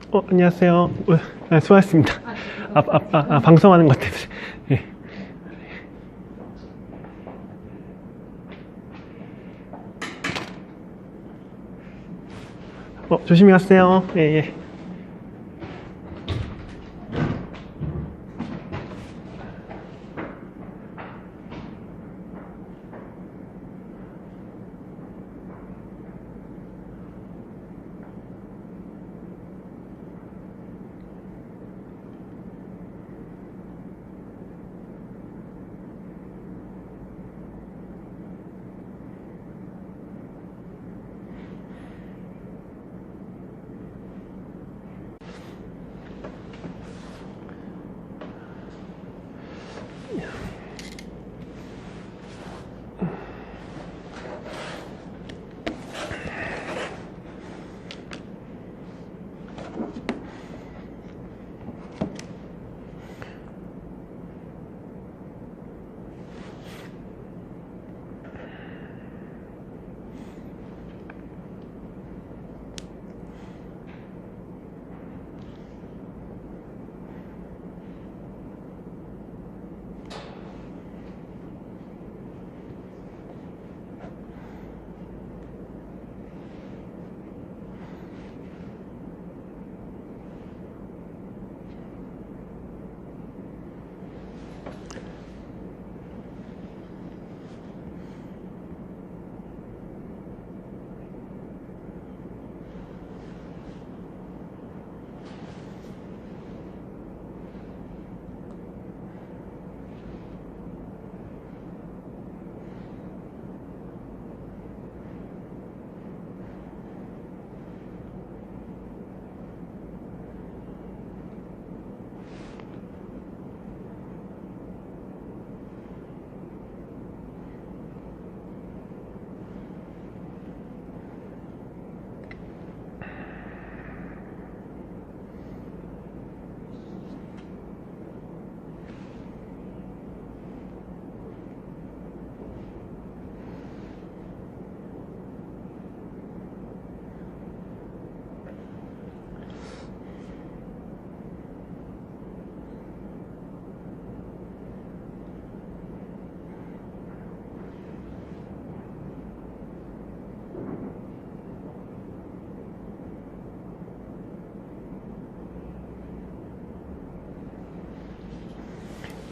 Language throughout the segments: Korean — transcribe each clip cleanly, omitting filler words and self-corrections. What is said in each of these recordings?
안녕하세요. 수고하셨습니다. 방송하는 것 때문에. 예. 조심히 가세요. 예, 예.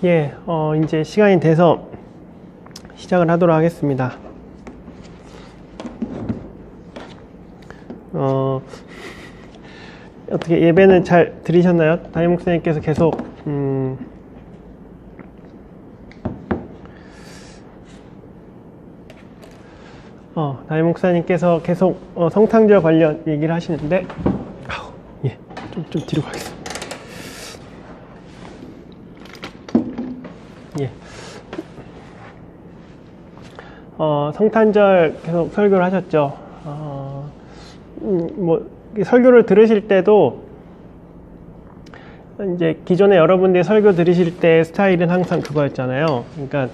예, 이제 시간이 돼서 시작을 하도록 하겠습니다. 어떻게 예배는 잘 들으셨나요? 담임 목사님께서 계속 담임 목사님께서 계속 성탄절 관련 얘기를 하시는데 예, 좀 뒤로 가겠습니다. 예. 성탄절 계속 설교를 하셨죠. 설교를 들으실 때도 이제 기존에 여러분들이 설교 들으실 때 스타일은 항상 그거였잖아요. 그러니까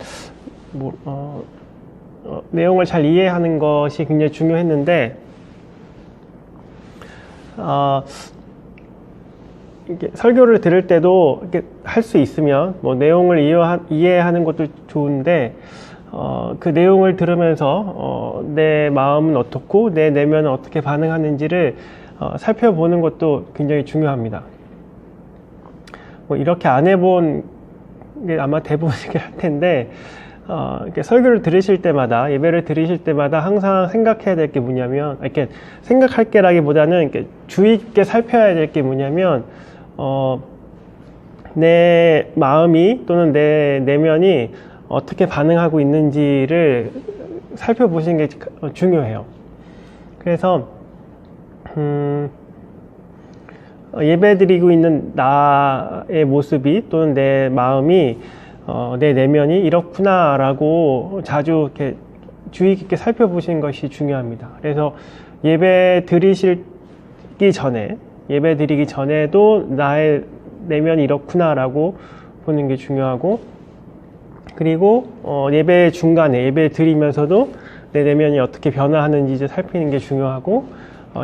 내용을 잘 이해하는 것이 굉장히 중요했는데 이렇게 설교를 들을 때도 이렇게 할 수 있으면 내용을 이해하는 것도 좋은데 그 내용을 들으면서 내 마음은 어떻고 내 내면은 어떻게 반응하는지를 살펴보는 것도 굉장히 중요합니다. 이렇게 안 해본 게 아마 대부분이긴 할 텐데 이렇게 설교를 들으실 때마다, 예배를 들으실 때마다 항상 생각해야 될 게 뭐냐면, 이렇게 생각할 게라기보다는 이렇게 주의 깊게 살펴야 될 게 뭐냐면 내 마음이 또는 내 내면이 어떻게 반응하고 있는지를 살펴보시는 게 중요해요. 그래서 예배드리고 있는 나의 모습이 또는 내 마음이 내 내면이 이렇구나 라고 자주 이렇게 주의 깊게 살펴보시는 것이 중요합니다. 그래서 예배드리기 전에도 나의 내면이 이렇구나 라고 보는 게 중요하고, 그리고 예배 중간에 예배 드리면서도 내 내면이 어떻게 변화하는지 살피는 게 중요하고,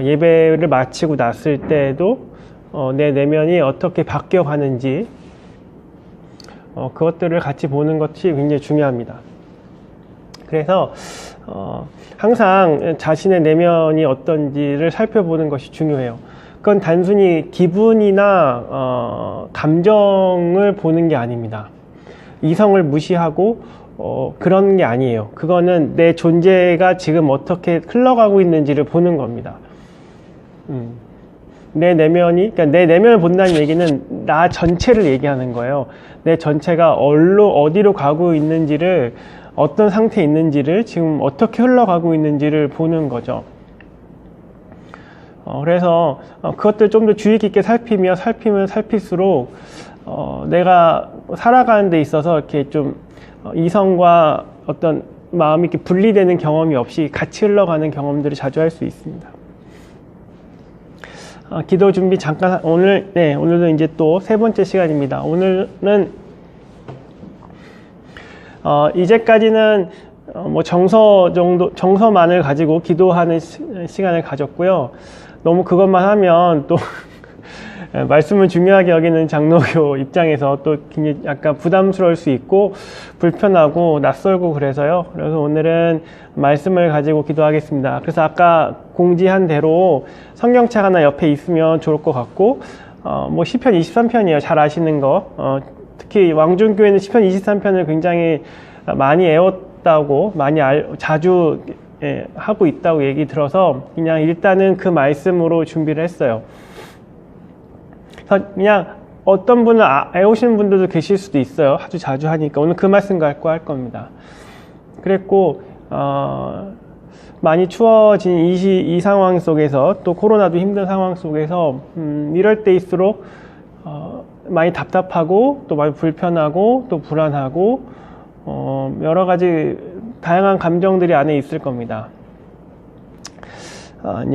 예배를 마치고 났을 때도 내 내면이 어떻게 바뀌어 가는지 그것들을 같이 보는 것이 굉장히 중요합니다. 그래서 항상 자신의 내면이 어떤지를 살펴보는 것이 중요해요. 그건 단순히 기분이나 감정을 보는 게 아닙니다. 이성을 무시하고 그런 게 아니에요. 그거는 내 존재가 지금 어떻게 흘러가고 있는지를 보는 겁니다. 내 내면이, 그러니까 내 내면을 본다는 얘기는 나 전체를 얘기하는 거예요. 내 전체가 어디로 가고 있는지를, 어떤 상태에 있는지를, 지금 어떻게 흘러가고 있는지를 보는 거죠. 그래서 그것들 좀 더 주의 깊게 살피면 살필수록 내가 살아가는 데 있어서 이렇게 좀 이성과 어떤 마음이 이렇게 분리되는 경험이 없이 같이 흘러가는 경험들을 자주 할 수 있습니다. 기도 준비 잠깐, 오늘도 이제 또 세 번째 시간입니다. 오늘은, 이제까지는 뭐 정서만을 가지고 기도하는 시간을 가졌고요. 너무 그것만 하면 또, 말씀을 중요하게 여기는 장로교 입장에서 또 굉장히 약간 부담스러울 수 있고 불편하고 낯설고 그래서요. 그래서 오늘은 말씀을 가지고 기도하겠습니다. 그래서 아까 공지한 대로 성경책 하나 옆에 있으면 좋을 것 같고 뭐 시편 23편이에요. 잘 아시는 거. 특히 왕중교회는 시편 23편을 굉장히 많이 애웠다고 자주 하고 있다고 얘기 들어서 그냥 일단은 그 말씀으로 준비를 했어요. 그냥 어떤 분은 애우시는 분들도 계실 수도 있어요. 아주 자주 하니까 오늘 그 말씀 갖고 할 겁니다. 그랬고 많이 추워진 이 상황 속에서 또 코로나도 힘든 상황 속에서 이럴 때일수록 많이 답답하고 또 많이 불편하고 또 불안하고 여러 가지 다양한 감정들이 안에 있을 겁니다.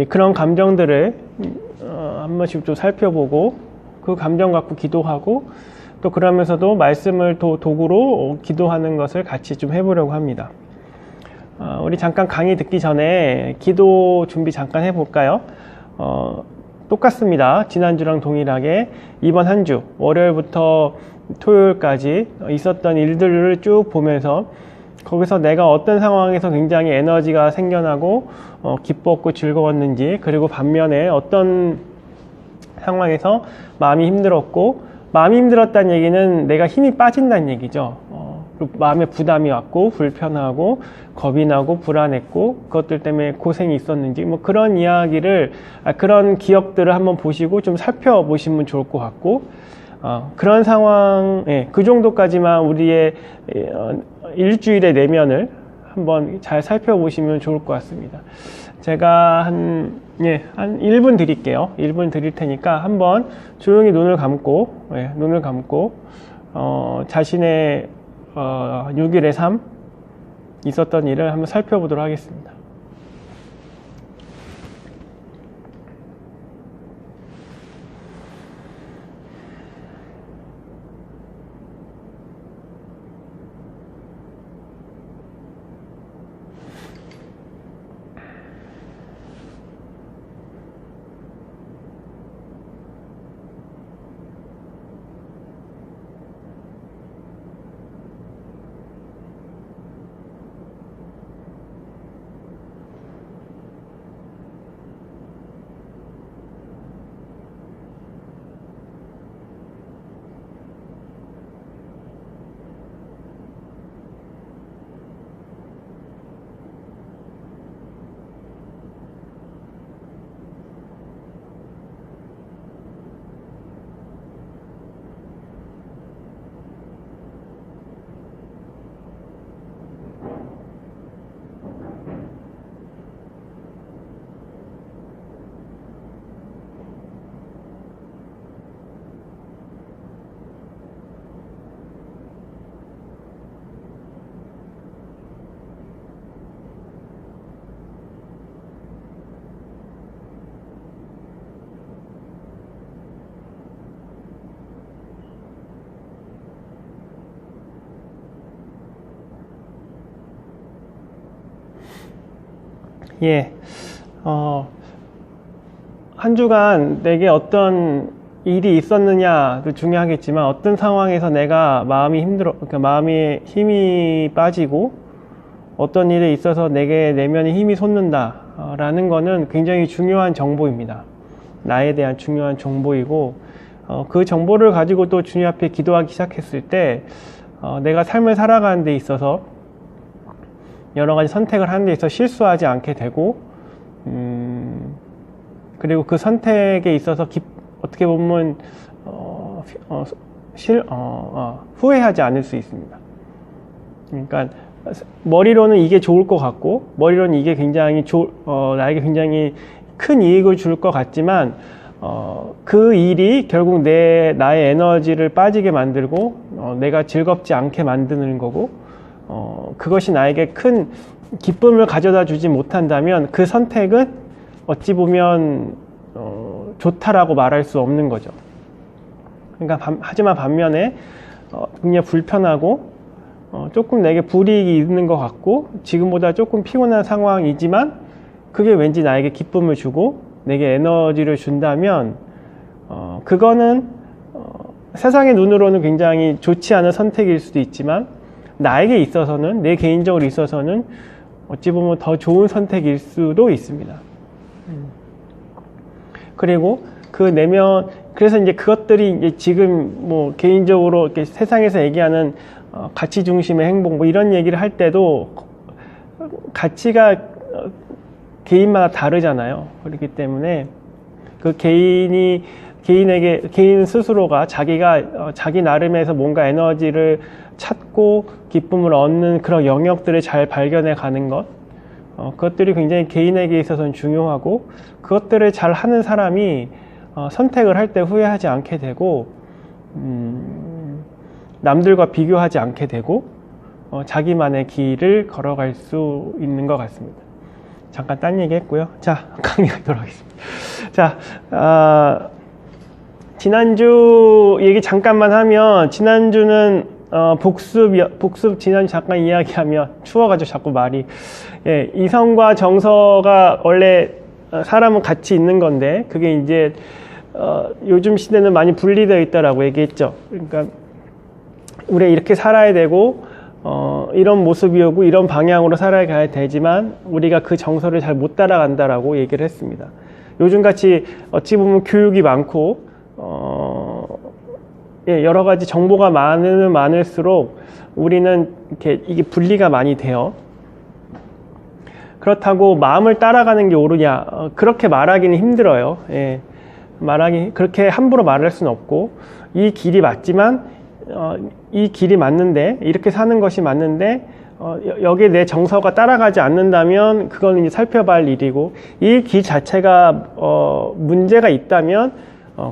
그런 감정들을 한 번씩 좀 살펴보고 그 감정 갖고 기도하고 또 그러면서도 말씀을 도구로 기도하는 것을 같이 좀 해보려고 합니다. 우리 잠깐 강의 듣기 전에 기도 준비 잠깐 해볼까요? 똑같습니다. 지난주랑 동일하게 이번 한 주 월요일부터 토요일까지 있었던 일들을 쭉 보면서 거기서 내가 어떤 상황에서 굉장히 에너지가 생겨나고 기뻤고 즐거웠는지, 그리고 반면에 어떤 상황에서 마음이 힘들었다는 얘기는 내가 힘이 빠진다는 얘기죠. 그리고 마음에 부담이 왔고 불편하고 겁이 나고 불안했고 그것들 때문에 고생이 있었는지 뭐 그런 이야기를 그런 기억들을 한번 보시고 좀 살펴보시면 좋을 것 같고 그런 상황, 그 정도까지만 우리의 일주일의 내면을 한번 잘 살펴보시면 좋을 것 같습니다. 제가 한 1분 드릴게요. 1분 드릴 테니까 한번 조용히 눈을 감고, 자신의 6일의 삶, 있었던 일을 한번 살펴보도록 하겠습니다. 한 주간 내게 어떤 일이 있었느냐도 중요하겠지만 어떤 상황에서 내가 마음이 그러니까 마음에 힘이 빠지고 어떤 일에 있어서 내게 내면에 힘이 솟는다 라는 거는 굉장히 중요한 정보입니다. 나에 대한 중요한 정보이고 그 정보를 가지고 또 주님 앞에 기도하기 시작했을 때 내가 삶을 살아가는 데 있어서 여러 가지 선택을 하는 데 있어서 실수하지 않게 되고 그리고 그 선택에 있어서 어떻게 보면 후회하지 않을 수 있습니다. 그러니까 머리로는 이게 좋을 것 같고 머리로는 이게 굉장히 나에게 굉장히 큰 이익을 줄 것 같지만 그 일이 결국 나의 에너지를 빠지게 만들고 내가 즐겁지 않게 만드는 거고 그것이 나에게 큰 기쁨을 가져다 주지 못한다면 그 선택은 어찌 보면 좋다라고 말할 수 없는 거죠. 그러니까 하지만 반면에 굉장히 불편하고 조금 내게 불이익이 있는 것 같고 지금보다 조금 피곤한 상황이지만 그게 왠지 나에게 기쁨을 주고 내게 에너지를 준다면 그거는 세상의 눈으로는 굉장히 좋지 않은 선택일 수도 있지만 나에게 있어서는 내 개인적으로 있어서는 어찌 보면 더 좋은 선택일 수도 있습니다. 그리고 그래서 이제 그것들이 이제 지금 뭐 개인적으로 이렇게 세상에서 얘기하는 가치 중심의 행복 뭐 이런 얘기를 할 때도 가치가 개인마다 다르잖아요. 그렇기 때문에 그 개인 스스로가 자기 나름에서 뭔가 에너지를 찾고 기쁨을 얻는 그런 영역들을 잘 발견해 가는 것, 그것들이 굉장히 개인에게 있어서는 중요하고 그것들을 잘 하는 사람이 선택을 할 때 후회하지 않게 되고 남들과 비교하지 않게 되고 자기만의 길을 걸어갈 수 있는 것 같습니다. 잠깐 딴 얘기 했고요. 자, 강의하도록 하겠습니다. 자, 지난주 얘기 잠깐만 하면 지난주는 복습 지난주 잠깐 이야기하면 추워가지고 자꾸 말이 이성과 정서가 원래 사람은 같이 있는 건데 그게 이제 요즘 시대는 많이 분리되어 있다라고 얘기했죠. 그러니까 우리가 이렇게 살아야 되고 이런 모습이오고 이런 방향으로 살아가야 되지만 우리가 그 정서를 잘 못 따라간다라고 얘기를 했습니다. 요즘같이 어찌 보면 교육이 많고 여러 가지 정보가 많으면 많을수록 우리는 이게 분리가 많이 돼요. 그렇다고 마음을 따라가는 게 옳으냐 그렇게 말하기는 힘들어요. 그렇게 함부로 말할 수는 없고 이 길이 맞지만 이 길이 맞는데 이렇게 사는 것이 맞는데 여기에 내 정서가 따라가지 않는다면 그건 이제 살펴봐야 할 일이고 이 길 자체가 문제가 있다면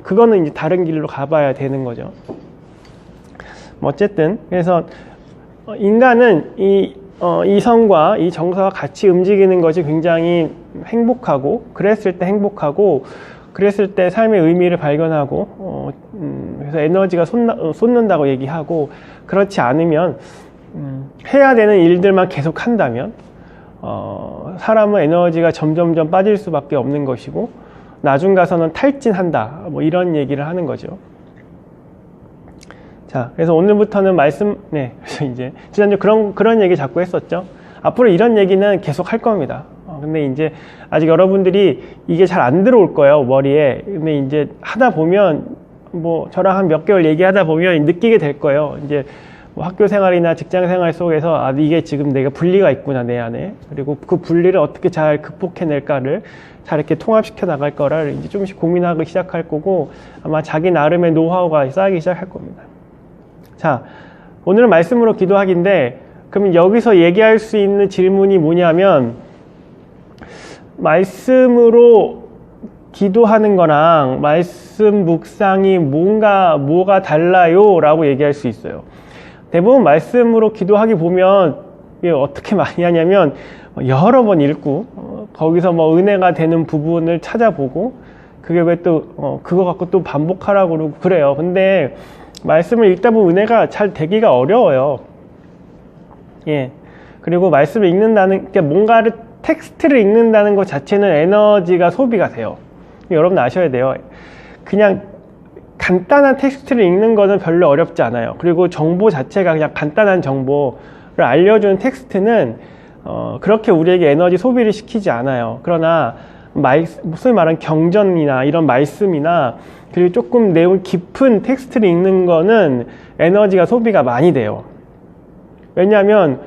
그거는 이제 다른 길로 가봐야 되는 거죠. 어쨌든 그래서 인간은 이성과 이 정서가 같이 움직이는 것이 굉장히 행복하고 그랬을 때 삶의 의미를 발견하고 그래서 에너지가 솟는다고 얘기하고 그렇지 않으면 해야 되는 일들만 계속 한다면 사람은 에너지가 점점점 빠질 수밖에 없는 것이고 나중 가서는 탈진한다 뭐 이런 얘기를 하는 거죠. 자, 그래서 오늘부터는 그래서 이제 지난주 그런 얘기 자꾸 했었죠. 앞으로 이런 얘기는 계속 할 겁니다. 근데 이제 아직 여러분들이 이게 잘 안 들어올 거예요, 머리에. 근데 이제 하다 보면 뭐 저랑 한 몇 개월 얘기하다 보면 느끼게 될 거예요. 이제 뭐 학교 생활이나 직장 생활 속에서 이게 지금 내가 분리가 있구나, 내 안에. 그리고 그 분리를 어떻게 잘 극복해낼까를 잘 이렇게 통합시켜 나갈 거를 이제 조금씩 고민하기 시작할 거고 아마 자기 나름의 노하우가 쌓이기 시작할 겁니다. 자, 오늘은 말씀으로 기도하기인데 그러면 여기서 얘기할 수 있는 질문이 뭐냐면 말씀으로 기도하는 거랑 말씀 묵상이 뭐가 달라요? 라고 얘기할 수 있어요. 대부분 말씀으로 기도하기 보면 이게 어떻게 많이 하냐면 여러 번 읽고 거기서 뭐 은혜가 되는 부분을 찾아보고 그게 왜 또 그거 갖고 또 반복하라고 그러고 그래요. 근데 말씀을 읽다 보면 은혜가 잘 되기가 어려워요. 그리고 말씀을 읽는다는, 그러니까 뭔가를 텍스트를 읽는다는 것 자체는 에너지가 소비가 돼요. 여러분 아셔야 돼요. 그냥 간단한 텍스트를 읽는 것은 별로 어렵지 않아요. 그리고 정보 자체가 그냥 간단한 정보를 알려주는 텍스트는 그렇게 우리에게 에너지 소비를 시키지 않아요. 그러나 소위 말하는 경전이나 이런 말씀이나 그리고 조금 내용 깊은 tek스트를 읽는 거는 에너지가 소비가 많이 돼요. 왜냐하면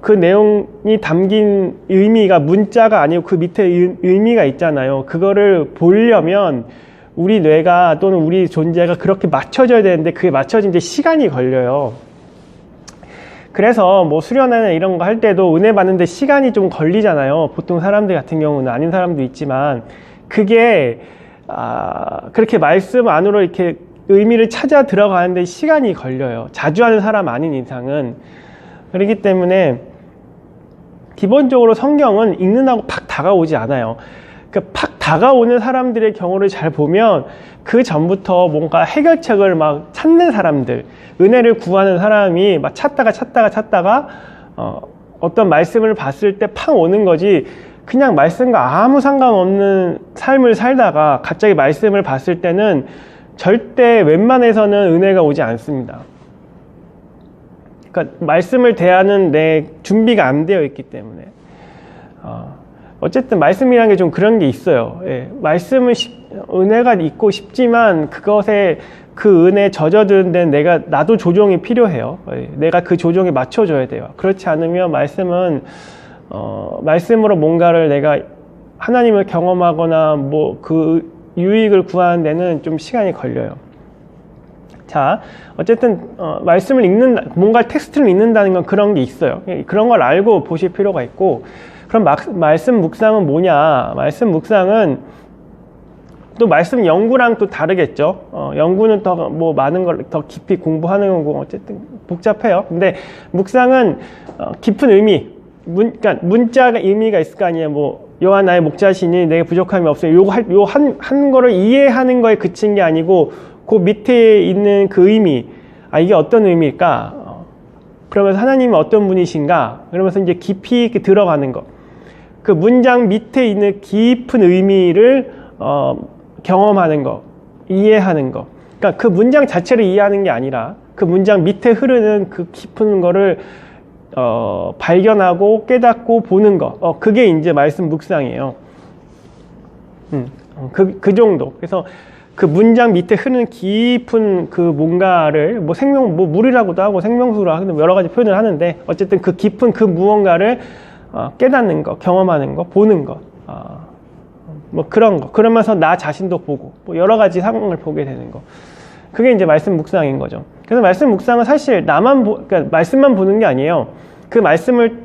그 내용이 담긴 의미가 문자가 아니고 그 밑에 의미가 있잖아요. 그거를 보려면 우리 뇌가 또는 우리 존재가 그렇게 맞춰져야 되는데 그게 맞춰진 데 시간이 걸려요. 그래서 뭐 수련회나 이런 거 할 때도 은혜 받는데 시간이 좀 걸리잖아요. 보통 사람들 같은 경우는 아닌 사람도 있지만 그게 그렇게 말씀 안으로 이렇게 의미를 찾아 들어가는데 시간이 걸려요. 자주 하는 사람 아닌 이상은. 그렇기 때문에 기본적으로 성경은 읽는다고 팍 다가오지 않아요. 팍 다가오는 사람들의 경우를 잘 보면 그 전부터 뭔가 해결책을 막 찾는 사람들, 은혜를 구하는 사람이 막 찾다가 어떤 말씀을 봤을 때 팍 오는 거지, 그냥 말씀과 아무 상관없는 삶을 살다가 갑자기 말씀을 봤을 때는 절대 웬만해서는 은혜가 오지 않습니다. 그러니까 말씀을 대하는 내 준비가 안 되어 있기 때문에 어쨌든 말씀이라는 게 좀 그런 게 있어요. 예, 말씀은 은혜가 있고 싶지만 그것에 그 은혜에 젖어드는 데는 나도 조정이 필요해요. 예, 내가 그 조정에 맞춰줘야 돼요. 그렇지 않으면 말씀은 말씀으로 뭔가를 내가 하나님을 경험하거나 뭐 그 유익을 구하는 데는 좀 시간이 걸려요. 자, 어쨌든 말씀을 뭔가 텍스트를 읽는다는 건 그런 게 있어요. 그런 걸 알고 보실 필요가 있고, 그럼 말씀 묵상은 뭐냐? 말씀 묵상은 또 말씀 연구랑 또 다르겠죠. 연구는 더 뭐 많은 걸 더 깊이 공부하는 거고 어쨌든 복잡해요. 근데 묵상은 깊은 의미, 그러니까 문자가 의미가 있을 거 아니에요. 뭐 여호와 나의 목자시니 내게 부족함이 없어요. 요 한 거를 이해하는 거에 그친 게 아니고 그 밑에 있는 그 의미, 이게 어떤 의미일까? 그러면서 하나님은 어떤 분이신가? 그러면서 이제 깊이 이렇게 들어가는 거. 그 문장 밑에 있는 깊은 의미를 경험하는 거, 이해하는 거. 그러니까 그 문장 자체를 이해하는 게 아니라 그 문장 밑에 흐르는 그 깊은 거를 발견하고 깨닫고 보는 거. 그게 이제 말씀 묵상이에요. 그 정도. 그래서 그 문장 밑에 흐르는 깊은 그 뭔가를 뭐 물이라고도 하고 생명수라 하고 여러 가지 표현을 하는데 어쨌든 그 깊은 그 무언가를 깨닫는 거, 경험하는 거, 보는 거, 뭐 그런 거. 그러면서 나 자신도 보고 뭐 여러 가지 상황을 보게 되는 거. 그게 이제 말씀 묵상인 거죠. 그래서 말씀 묵상은 사실 그러니까 말씀만 보는 게 아니에요. 그 말씀을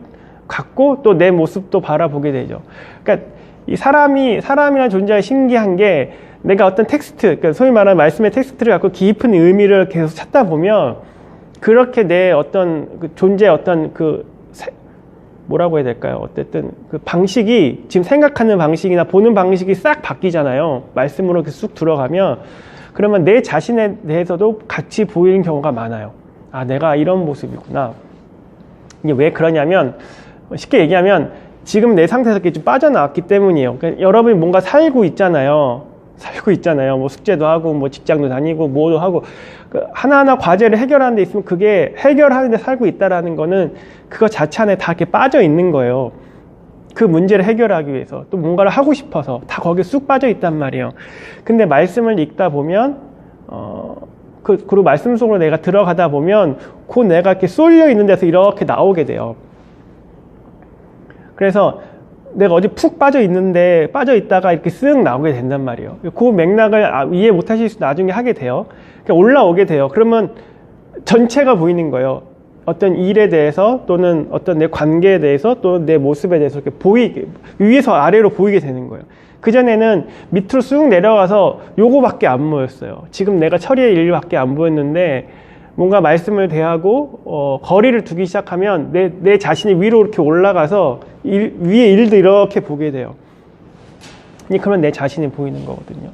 갖고 또 내 모습도 바라보게 되죠. 그러니까 이 사람이라는 존재가 신기한 게 내가 어떤 텍스트, 그러니까 소위 말하는 말씀의 텍스트를 갖고 깊은 의미를 계속 찾다 보면 그렇게 내 어떤 그 존재의 어떤 뭐라고 해야 될까요? 어쨌든 그 방식이 지금 생각하는 방식이나 보는 방식이 싹 바뀌잖아요. 말씀으로 이렇게 쑥 들어가면 그러면 내 자신에 대해서도 같이 보이는 경우가 많아요. 내가 이런 모습이구나. 이게 왜 그러냐면 쉽게 얘기하면 지금 내 상태에서 이렇게 좀 빠져나왔기 때문이에요. 그러니까 여러분이 뭔가 살고 있잖아요. 뭐 숙제도 하고 뭐 직장도 다니고 뭐도 하고 하나하나 과제를 해결하는 데 있으면 그게 해결하는 데 살고 있다라는 거는 그거 자체 안에 다 이렇게 빠져 있는 거예요. 그 문제를 해결하기 위해서 또 뭔가를 하고 싶어서 다 거기에 쑥 빠져 있단 말이에요. 근데 말씀을 읽다 보면 그리고 말씀 속으로 내가 들어가다 보면 그 내가 이렇게 쏠려 있는 데서 이렇게 나오게 돼요. 그래서 내가 어디 푹 빠져 있다가 이렇게 쓱 나오게 된단 말이에요. 그 맥락을 이해 못 하실 수 나중에 하게 돼요. 그러니까 올라오게 돼요. 그러면 전체가 보이는 거예요. 어떤 일에 대해서 또는 어떤 내 관계에 대해서 또는 내 모습에 대해서 이렇게 위에서 아래로 보이게 되는 거예요. 그전에는 밑으로 쑥 내려가서 요거밖에 안 보였어요. 지금 내가 처리할 일밖에 안 보였는데 뭔가 말씀을 대하고 거리를 두기 시작하면 내 자신이 위로 이렇게 올라가서 위에 일도 이렇게 보게 돼요. 그러면 내 자신이 보이는 거거든요.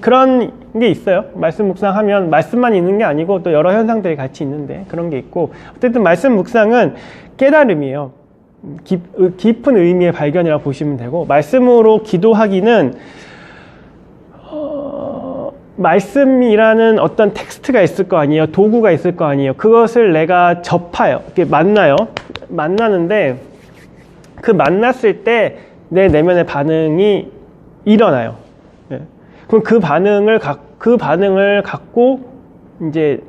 그런 게 있어요. 말씀 묵상하면 말씀만 있는 게 아니고 또 여러 현상들이 같이 있는데 그런 게 있고 어쨌든 말씀 묵상은 깨달음이에요. 깊은 의미의 발견이라고 보시면 되고 말씀으로 기도하기는 말씀이라는 어떤 텍스트가 있을 거 아니에요. 도구가 있을 거 아니에요. 그것을 내가 접해요. 이렇게 만나요. 만나는데 그 만났을 때 내 내면의 반응이 일어나요. 네. 그럼 그 반응을 갖고 이제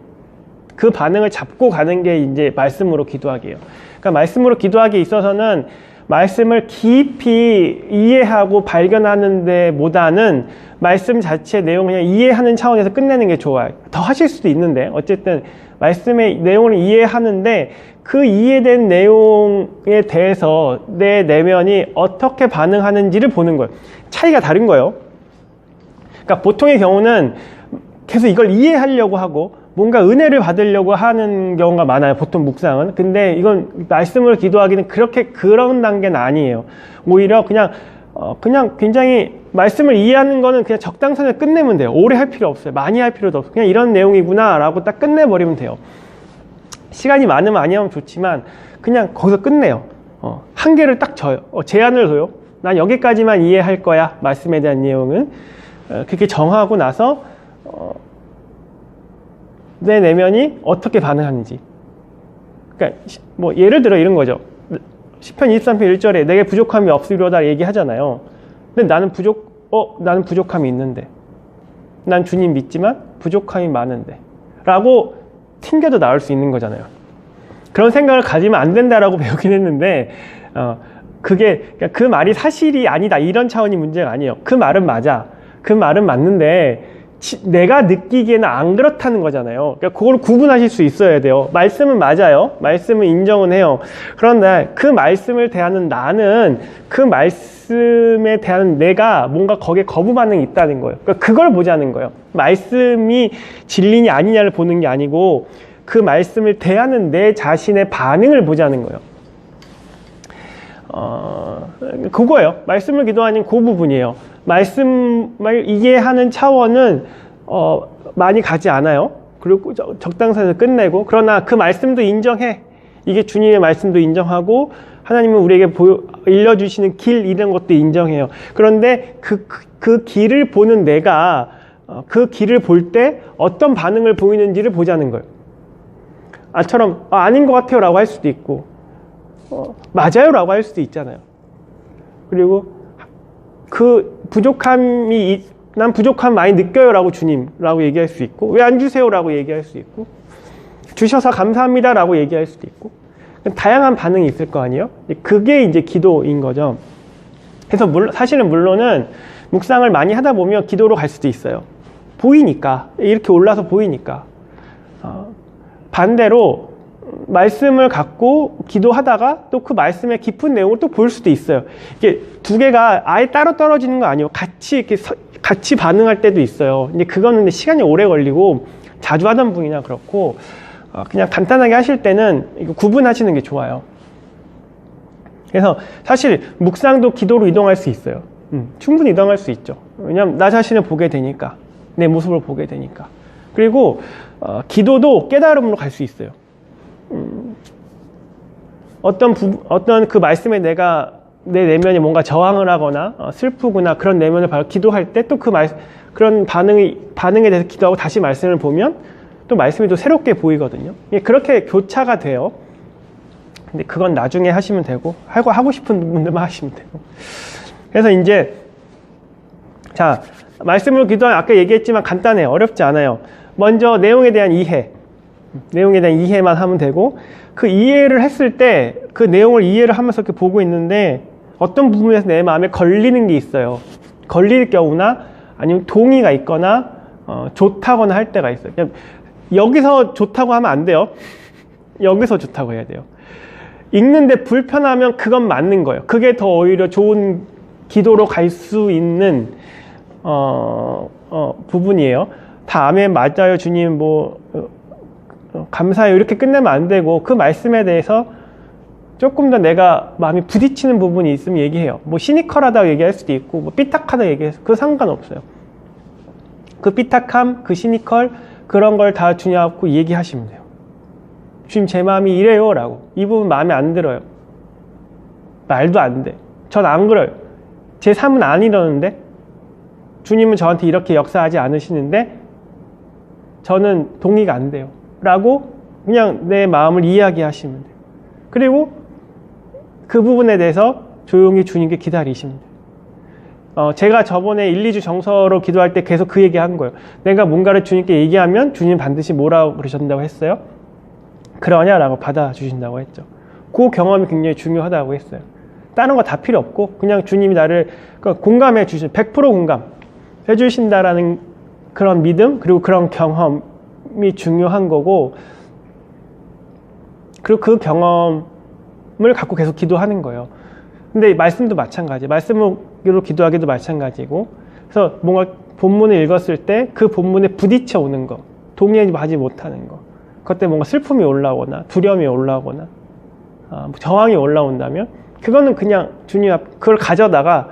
그 반응을 잡고 가는 게 이제 말씀으로 기도하기예요. 그러니까 말씀으로 기도하기에 있어서는 말씀을 깊이 이해하고 발견하는 데보다는 말씀 자체의 내용을 그냥 이해하는 차원에서 끝내는 게 좋아요. 더 하실 수도 있는데 어쨌든 말씀의 내용을 이해하는데 그 이해된 내용에 대해서 내 내면이 어떻게 반응하는지를 보는 거예요. 차이가 다른 거예요. 그러니까 보통의 경우는 계속 이걸 이해하려고 하고 뭔가 은혜를 받으려고 하는 경우가 많아요. 보통 묵상은. 근데 이건 말씀으로 기도하기는 그런 단계는 아니에요. 오히려 그냥 굉장히 말씀을 이해하는 거는 그냥 적당선에 끝내면 돼요. 오래 할 필요 없어요. 많이 할 필요도 없어요. 그냥 이런 내용이구나 라고 딱 끝내버리면 돼요. 시간이 많으면 아니하면 좋지만 그냥 거기서 끝내요. 한계를 딱 져요. 제한을 둬요. 난 여기까지만 이해할 거야. 말씀에 대한 내용은. 그렇게 정하고 나서 내 내면이 어떻게 반응하는지. 그러니까 뭐 예를 들어 이런 거죠. 시편 23편 1절에 내게 부족함이 없으리로다 얘기하잖아요. 근데 나는 부족함이 있는데. 난 주님 믿지만 부족함이 많은데. 라고 튕겨도 나올 수 있는 거잖아요. 그런 생각을 가지면 안 된다라고 배우긴 했는데 그 말이 사실이 아니다 이런 차원이 문제가 아니에요. 그 말은 맞아. 그 말은 맞는데 내가 느끼기에는 안 그렇다는 거잖아요. 그러니까 그걸 구분하실 수 있어야 돼요. 말씀은 맞아요. 말씀은 인정은 해요. 그런데 그 말씀을 대하는 나는 그 말씀에 대한 내가 뭔가 거기에 거부 반응이 있다는 거예요. 그러니까 그걸 보자는 거예요. 말씀이 진리냐 아니냐를 보는 게 아니고 그 말씀을 대하는 내 자신의 반응을 보자는 거예요. 그거예요. 말씀을 기도하는 그 부분이에요. 말씀을 이해하는 차원은 많이 가지 않아요. 그리고 적당선에서 끝내고 그러나 그 말씀도 인정해. 이게 주님의 말씀도 인정하고 하나님은 우리에게 일러주시는 길 이런 것도 인정해요. 그런데 그 길을 보는 내가 그 길을 볼 때 어떤 반응을 보이는지를 보자는 거예요. 아닌 것 같아요 라고 할 수도 있고 맞아요 라고 할 수도 있잖아요. 그리고 그 난 부족함 많이 느껴요 라고 주님라고 얘기할 수 있고 왜 안 주세요 라고 얘기할 수 있고 주셔서 감사합니다 라고 얘기할 수도 있고 다양한 반응이 있을 거 아니에요. 그게 이제 기도인 거죠. 그래서 사실은 물론은 묵상을 많이 하다 보면 기도로 갈 수도 있어요. 보이니까 이렇게 올라서 보이니까 반대로 말씀을 갖고 기도하다가 또 그 말씀의 깊은 내용을 또 볼 수도 있어요. 이게 두 개가 아예 따로 떨어지는 거 아니에요. 같이 반응할 때도 있어요. 근데 그거는 시간이 오래 걸리고 자주 하던 분이나 그렇고 그냥 간단하게 하실 때는 이거 구분하시는 게 좋아요. 그래서 사실 묵상도 기도로 이동할 수 있어요. 충분히 이동할 수 있죠. 왜냐하면 나 자신을 보게 되니까 내 모습을 보게 되니까. 그리고 기도도 깨달음으로 갈 수 있어요. 어떤 그 말씀에 내 내면이 뭔가 저항을 하거나 슬프구나 그런 내면을 바로 기도할 때 또 그런 반응에 대해서 기도하고 다시 말씀을 보면 또 말씀이 또 새롭게 보이거든요. 그렇게 교차가 돼요. 근데 그건 나중에 하시면 되고 하고 싶은 분들만 하시면 되고. 그래서 이제 자 말씀으로 기도하면 아까 얘기했지만 간단해요. 어렵지 않아요. 먼저 내용에 대한 이해만 하면 되고 그 이해를 했을 때 그 내용을 이해를 하면서 이렇게 보고 있는데 어떤 부분에서 내 마음에 걸리는 게 있어요. 걸릴 경우나 아니면 동의가 있거나 좋다거나 할 때가 있어요. 그냥 여기서 좋다고 하면 안 돼요. 여기서 좋다고 해야 돼요. 읽는데 불편하면 그건 맞는 거예요. 그게 더 오히려 좋은 기도로 갈 수 있는 부분이에요. 다 아멘 맞아요 주님 감사해요 이렇게 끝내면 안 되고 그 말씀에 대해서 조금 더 내가 마음이 부딪히는 부분이 있으면 얘기해요. 시니컬하다고 얘기할 수도 있고 삐딱하다고 얘기해서 그거 상관없어요. 그 삐딱함, 그 시니컬 그런 걸 다 주님 앞고 얘기하시면 돼요. 주님 제 마음이 이래요 라고. 이 부분 마음에 안 들어요. 말도 안 돼. 전 안 그래요. 제 삶은 안 이러는데 주님은 저한테 이렇게 역사하지 않으시는데 저는 동의가 안 돼요. 라고 그냥 내 마음을 이야기하시면 돼요. 그리고 그 부분에 대해서 조용히 주님께 기다리시면 돼요. 제가 저번에 1, 2주 정서로 기도할 때 계속 그 얘기 한 거예요. 내가 뭔가를 주님께 얘기하면 주님 반드시 뭐라고 그러셨다고 했어요? 그러냐라고 받아주신다고 했죠. 그 경험이 굉장히 중요하다고 했어요. 다른 거 다 필요 없고 그냥 주님이 나를 공감해 주신 100% 공감 해주신다라는 그런 믿음 그리고 그런 경험이 중요한 거고, 그리고 그 경험을 갖고 계속 기도하는 거예요. 근데 말씀도 마찬가지, 말씀으로 기도하기도 마찬가지고, 그래서 뭔가 본문을 읽었을 때 그 본문에 부딪혀 오는 거, 동의하지 못하는 거, 그것 때문에 뭔가 슬픔이 올라오거나 두려움이 올라오거나 저항이 올라온다면 그거는 그냥 주님 앞 그걸 가져다가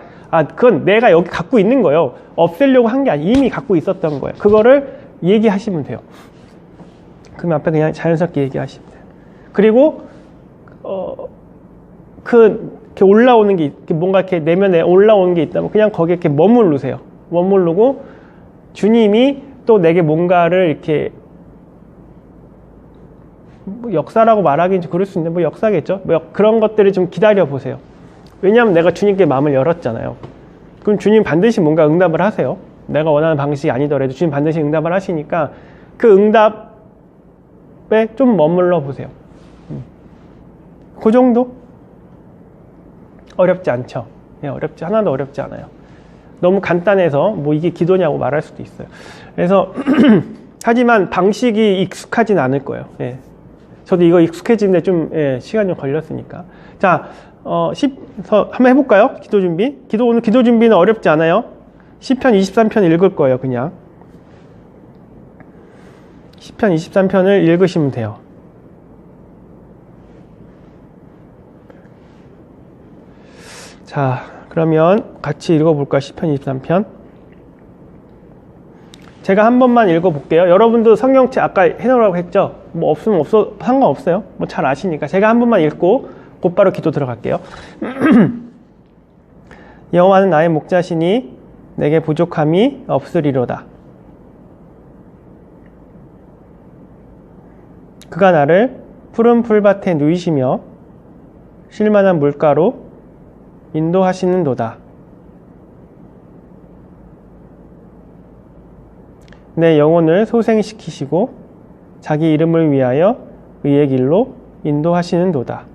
그건 내가 여기 갖고 있는 거예요. 없애려고 한 게 아니고 이미 갖고 있었던 거예요. 그거를 얘기하시면 돼요. 그럼 앞에 그냥 자연스럽게 얘기하시면 돼요. 그리고 이렇게 올라오는 게 뭔가 이렇게 내면에 올라오는 게 있다면 그냥 거기에 이렇게 머무르세요. 머무르고 주님이 또 내게 뭔가를 이렇게 뭐 역사라고 말하기는 좀 그럴 수 있는데 뭐 역사겠죠. 그런 것들을 좀 기다려 보세요. 왜냐하면 내가 주님께 마음을 열었잖아요. 그럼 주님 반드시 뭔가 응답을 하세요. 내가 원하는 방식이 아니더라도 주님 반드시 응답을 하시니까 그 응답에 좀 머물러 보세요. 그 정도? 어렵지 않죠. 하나도 어렵지 않아요. 너무 간단해서 뭐 이게 기도냐고 말할 수도 있어요. 그래서 하지만 방식이 익숙하진 않을 거예요. 저도 이거 익숙해지는데 좀 시간이 좀 걸렸으니까. 자, 한번 해볼까요? 기도 준비. 오늘 기도 준비는 어렵지 않아요. 시편 23편 읽을 거예요, 그냥. 시편 23편을 읽으시면 돼요. 자, 그러면 같이 읽어볼까요? 시편 23편. 제가 한 번만 읽어볼게요. 여러분도 성경책 아까 해놓으라고 했죠? 뭐 없으면 상관없어요. 뭐 잘 아시니까. 제가 한 번만 읽고 곧바로 기도 들어갈게요. 여호와는 나의 목자시니 내게 부족함이 없으리로다. 그가 나를 푸른 풀밭에 누이시며 쉴만한 물가로 인도하시는도다. 내 영혼을 소생시키시고 자기 이름을 위하여 의의 길로 인도하시는도다.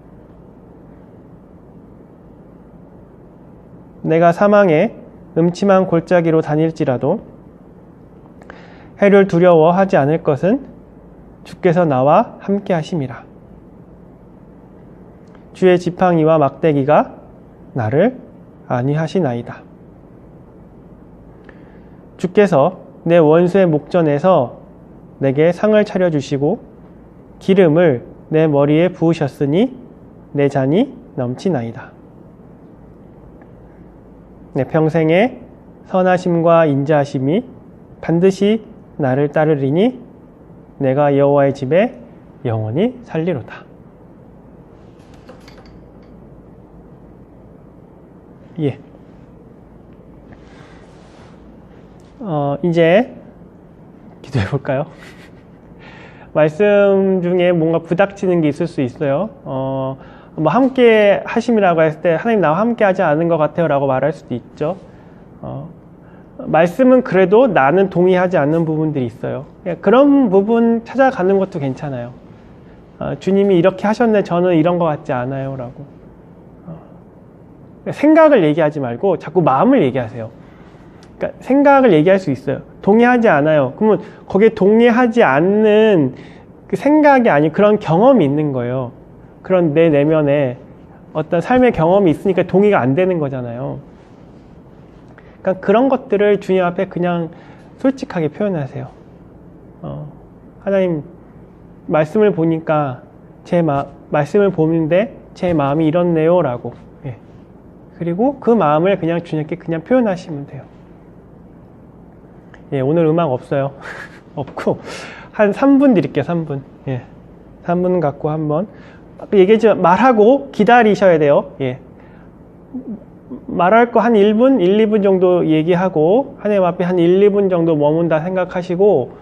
내가 사망의 음침한 골짜기로 다닐지라도 해를 두려워하지 않을 것은 주께서 나와 함께 하심이라. 주의 지팡이와 막대기가 나를 안위하시나이다. 주께서 내 원수의 목전에서 내게 상을 차려주시고 기름을 내 머리에 부으셨으니 내 잔이 넘치나이다. 내 평생에 선하심과 인자하심이 반드시 나를 따르리니 내가 여호와의 집에 영원히 살리로다. 예. 이제 기도해 볼까요? 말씀 중에 뭔가 부닥치는 게 있을 수 있어요. 뭐 함께 하심이라고 했을 때 하나님 나와 함께 하지 않은 것 같아요 라고 말할 수도 있죠. 말씀은 그래도 나는 동의하지 않는 부분들이 있어요. 그런 부분 찾아가는 것도 괜찮아요. 주님이 이렇게 하셨네, 저는 이런 것 같지 않아요 라고. 생각을 얘기하지 말고 자꾸 마음을 얘기하세요. 그러니까 생각을 얘기할 수 있어요. 동의하지 않아요. 그러면 거기에 동의하지 않는 그 생각이 아닌 그런 경험이 있는 거예요. 그런 내 내면에 어떤 삶의 경험이 있으니까 동의가 안 되는 거잖아요. 그러니까 그런 것들을 주님 앞에 그냥 솔직하게 표현하세요. 하나님, 말씀을 보니까 말씀을 보는데 제 마음이 이렇네요 라고. 그리고 그 마음을 그냥 주님께 그냥 표현하시면 돼요. 오늘 음악 없어요. 없고 한 3분 드릴게요. 3분. 3분 갖고 한번 얘기했지만 말하고 기다리셔야 돼요. 말할 거 한 1분, 1, 2분 정도 얘기하고 하나님 앞에 한 1, 2분 정도 머문다 생각하시고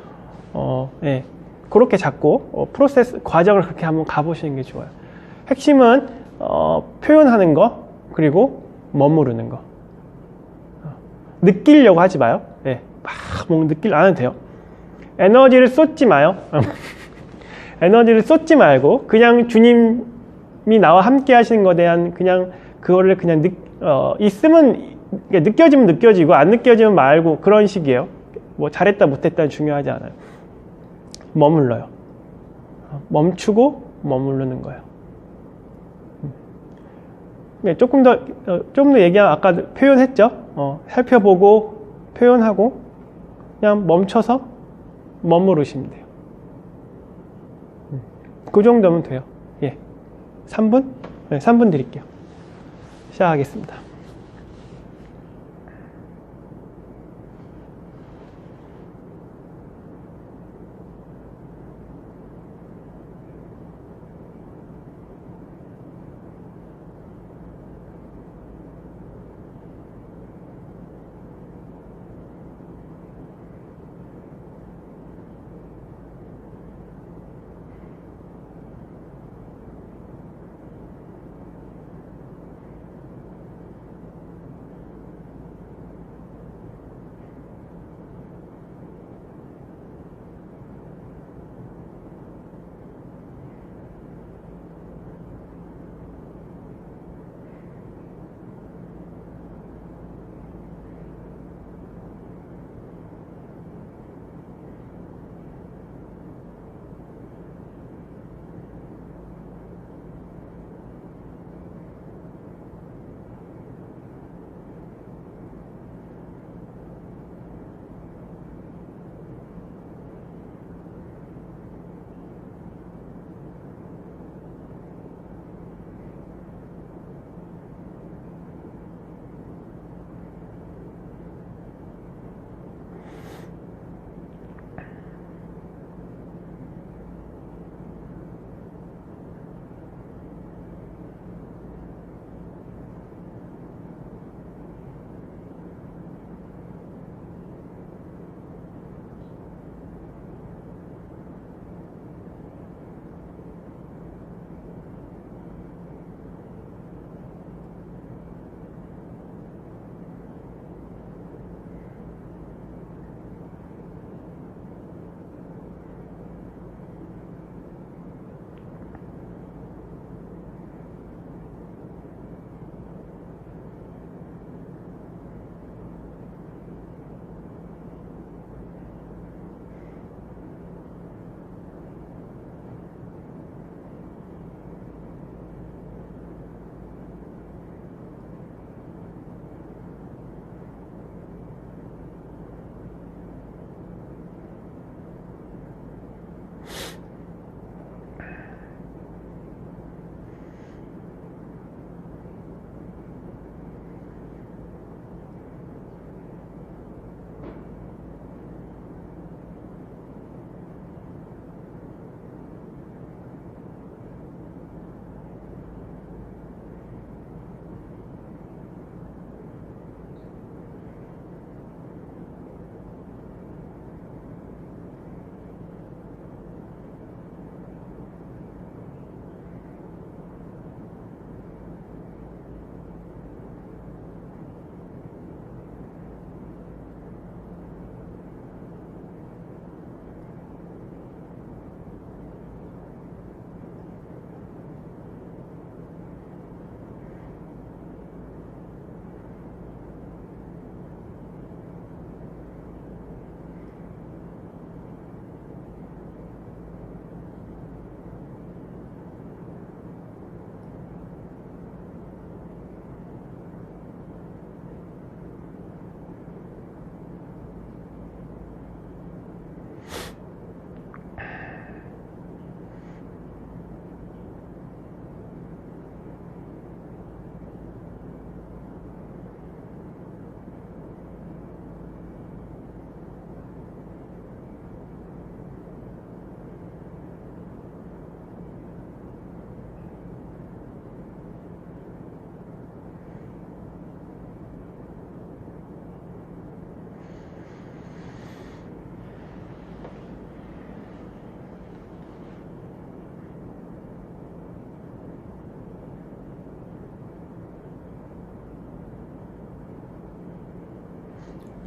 예. 그렇게 잡고 프로세스 과정을 그렇게 한번 가보시는 게 좋아요. 핵심은 표현하는 거 그리고 머무르는 거. 느끼려고 하지 마요. 예. 막 느끼려 안 해도 돼요. 에너지를 쏟지 마요. 에너지를 쏟지 말고 그냥 주님이 나와 함께 하시는 것에 대한 그냥 그거를 그냥 있으면 느껴지면 느껴지고 안 느껴지면 말고 그런 식이에요. 뭐 잘했다 못했다는 중요하지 않아요. 머물러요. 멈추고 머무르는 거예요. 조금 더 얘기한 아까 표현했죠. 살펴보고 표현하고 그냥 멈춰서 머무르시면 돼요. 그 정도면 돼요. 예. 3분? 네, 3분 드릴게요. 시작하겠습니다.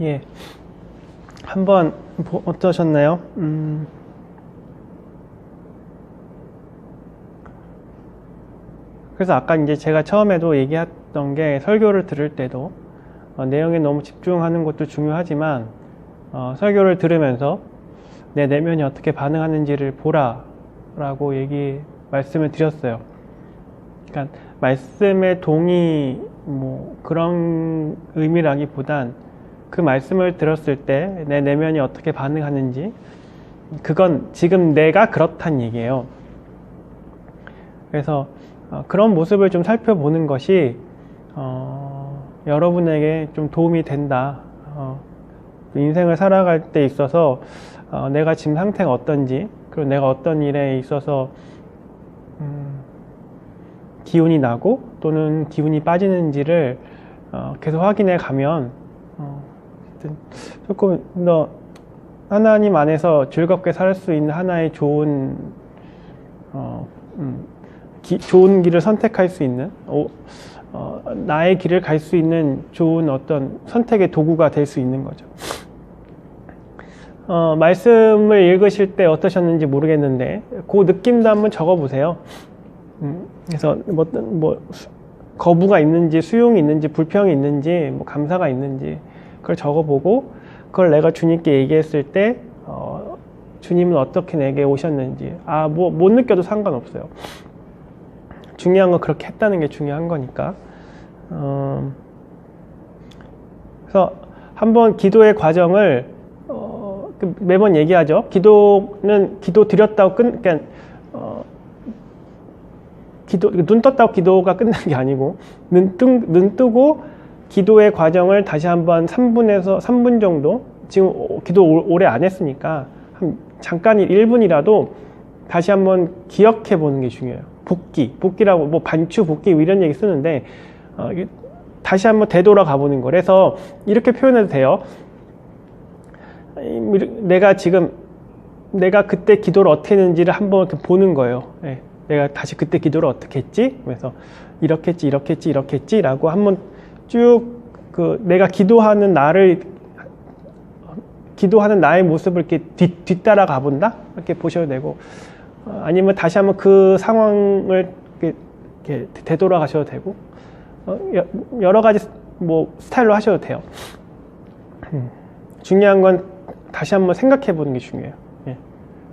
예. 한번 어떠셨나요? 그래서 아까 이제 제가 처음에도 얘기했던 게 설교를 들을 때도 내용에 너무 집중하는 것도 중요하지만 설교를 들으면서 내 내면이 어떻게 반응하는지를 보라라고 말씀을 드렸어요. 그러니까 말씀의 동의 뭐 그런 의미라기보단 그 말씀을 들었을 때 내 내면이 어떻게 반응하는지 그건 지금 내가 그렇단 얘기예요. 그래서 그런 모습을 좀 살펴보는 것이 여러분에게 좀 도움이 된다. 인생을 살아갈 때 있어서 내가 지금 상태가 어떤지, 그리고 내가 어떤 일에 있어서 기운이 나고 또는 기운이 빠지는지를 계속 확인해 가면 조금 더 하나님 안에서 즐겁게 살 수 있는 하나의 좋은 길을 선택할 수 있는 나의 길을 갈 수 있는 좋은 어떤 선택의 도구가 될 수 있는 거죠. 말씀을 읽으실 때 어떠셨는지 모르겠는데 그 느낌도 한번 적어보세요. 그래서 거부가 있는지 수용이 있는지 불평이 있는지 뭐 감사가 있는지 그걸 적어보고 그걸 내가 주님께 얘기했을 때 주님은 어떻게 내게 오셨는지 못 느껴도 상관없어요. 중요한 건 그렇게 했다는 게 중요한 거니까. 그래서 한번 기도의 과정을 매번 얘기하죠. 기도는 기도 드렸다고 그러니까 눈 떴다고 기도가 끝난 게 아니고 눈 뜨고 기도의 과정을 다시 한번 3분 정도 지금 기도 오래 안 했으니까 잠깐 1분이라도 다시 한번 기억해 보는 게 중요해요. 복기라고 뭐 반추 복기 이런 얘기 쓰는데 다시 한번 되돌아가 보는 거. 그래서 이렇게 표현해도 돼요. 내가 그때 기도를 어떻게 했는지를 한번 보는 거예요. 네. 내가 다시 그때 기도를 어떻게 했지? 그래서 이렇게 했지 라고 한번 쭉 내가 기도하는 나의 모습을 이렇게 뒤따라 가본다? 이렇게 보셔도 되고, 아니면 다시 한번 그 상황을 이렇게 되돌아가셔도 되고, 여러 가지 스타일로 하셔도 돼요. 중요한 건 다시 한번 생각해 보는 게 중요해요. 예.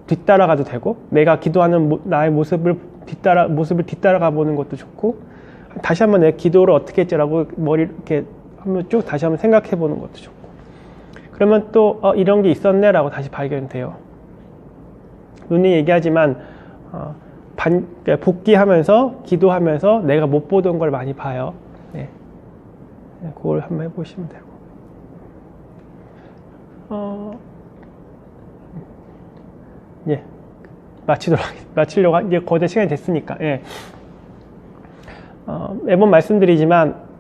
뒤따라가도 되고, 내가 기도하는 나의 모습을 뒤따라가 보는 것도 좋고, 다시 한번 내 기도를 어떻게 했지라고 이렇게 한번 쭉 다시 한번 생각해 보는 것도 좋고, 그러면 또 이런 게 있었네라고 다시 발견돼요. 눈이 얘기하지만 복귀하면서 기도하면서 내가 못 보던 걸 많이 봐요. 네. 그걸 한번 해보시면 되고. 예. 마치려고 이제 거의 시간이 됐으니까. 예. 매번 말씀드리지만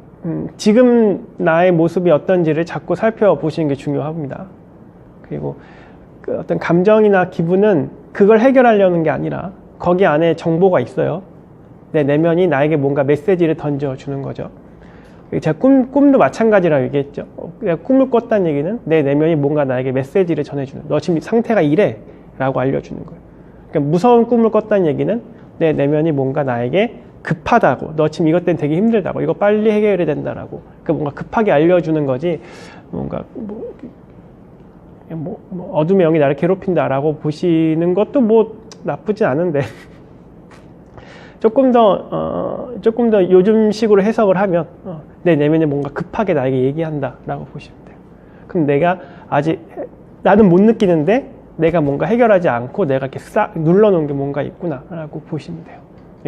지금 나의 모습이 어떤지를 자꾸 살펴보시는 게 중요합니다. 그리고 어떤 감정이나 기분은 그걸 해결하려는 게 아니라 거기 안에 정보가 있어요. 내 내면이 나에게 뭔가 메시지를 던져주는 거죠. 제가 꿈도 마찬가지라고 얘기했죠. 내가 꿈을 꿨다는 얘기는 내 내면이 뭔가 나에게 메시지를 전해주는, 너 지금 상태가 이래 라고 알려주는 거예요. 그러니까 무서운 꿈을 꿨다는 얘기는 내 내면이 뭔가 나에게 급하다고, 너 지금 이것 때문에 되게 힘들다고, 이거 빨리 해결해야 된다라고, 그러니까 뭔가 급하게 알려주는 거지, 뭔가 어둠의 영이 나를 괴롭힌다라고 보시는 것도 나쁘진 않은데 조금 더 요즘식으로 해석을 하면 내 내면에 뭔가 급하게 나에게 얘기한다라고 보시면 돼요. 그럼 내가 나는 못 느끼는데 내가 뭔가 해결하지 않고 내가 이렇게 싹 눌러놓은 게 뭔가 있구나라고 보시면 돼요.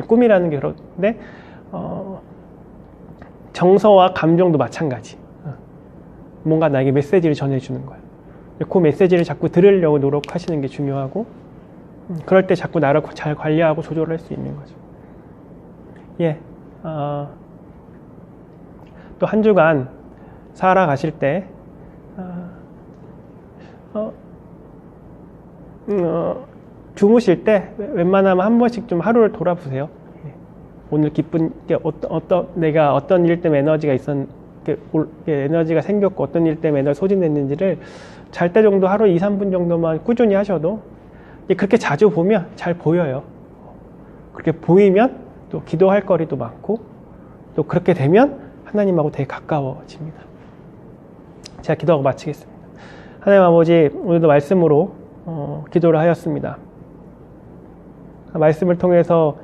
꿈이라는 게 그런데 정서와 감정도 마찬가지. 뭔가 나에게 메시지를 전해주는 거예요. 그 메시지를 자꾸 들으려고 노력하시는 게 중요하고, 그럴 때 자꾸 나를 잘 관리하고 조절할 수 있는 거죠. 예. 또 한 주간 살아가실 때 주무실 때 웬만하면 한 번씩 좀 하루를 돌아보세요. 오늘 기쁜 게 내가 어떤 일 때문에 에너지가 이렇게 에너지가 생겼고 어떤 일 때문에 에너지 소진됐는지를 잘 때 정도 하루 2, 3분 정도만 꾸준히 하셔도 그렇게 자주 보면 잘 보여요. 그렇게 보이면 또 기도할 거리도 많고 또 그렇게 되면 하나님하고 되게 가까워집니다. 제가 기도하고 마치겠습니다. 하나님 아버지, 오늘도 말씀으로 기도를 하였습니다. 말씀을 통해서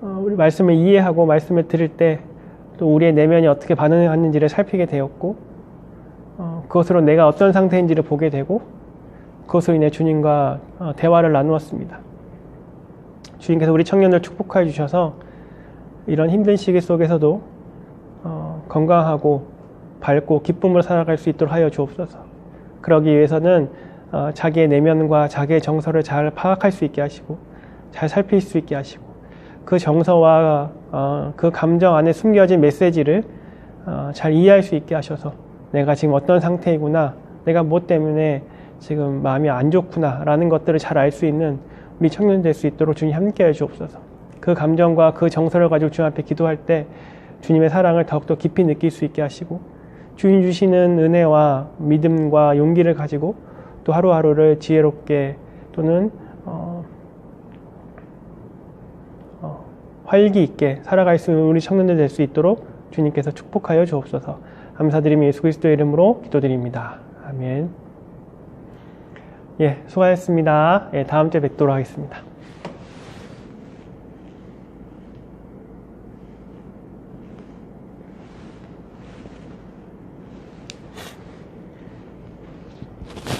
우리 말씀을 이해하고 말씀을 들을 때 또 우리의 내면이 어떻게 반응하는지를 살피게 되었고 그것으로 내가 어떤 상태인지를 보게 되고 그것으로 인해 주님과 대화를 나누었습니다. 주님께서 우리 청년들 축복하여 주셔서 이런 힘든 시기 속에서도 건강하고 밝고 기쁨으로 살아갈 수 있도록 하여 주옵소서. 그러기 위해서는 자기의 내면과 자기의 정서를 잘 파악할 수 있게 하시고 잘 살필 수 있게 하시고 그 정서와 그 감정 안에 숨겨진 메시지를 잘 이해할 수 있게 하셔서 내가 지금 어떤 상태이구나, 내가 뭐 때문에 지금 마음이 안 좋구나 라는 것들을 잘 알 수 있는 우리 청년 될 수 있도록 주님 함께해 주옵소서. 그 감정과 그 정서를 가지고 주님 앞에 기도할 때 주님의 사랑을 더욱더 깊이 느낄 수 있게 하시고 주님 주시는 은혜와 믿음과 용기를 가지고 또 하루하루를 지혜롭게 또는 활기 있게 살아갈 수 있는 우리 청년들 될 수 있도록 주님께서 축복하여 주옵소서. 감사드리며 예수 그리스도의 이름으로 기도드립니다. 아멘. 수고하셨습니다. 다음 주에 뵙도록 하겠습니다.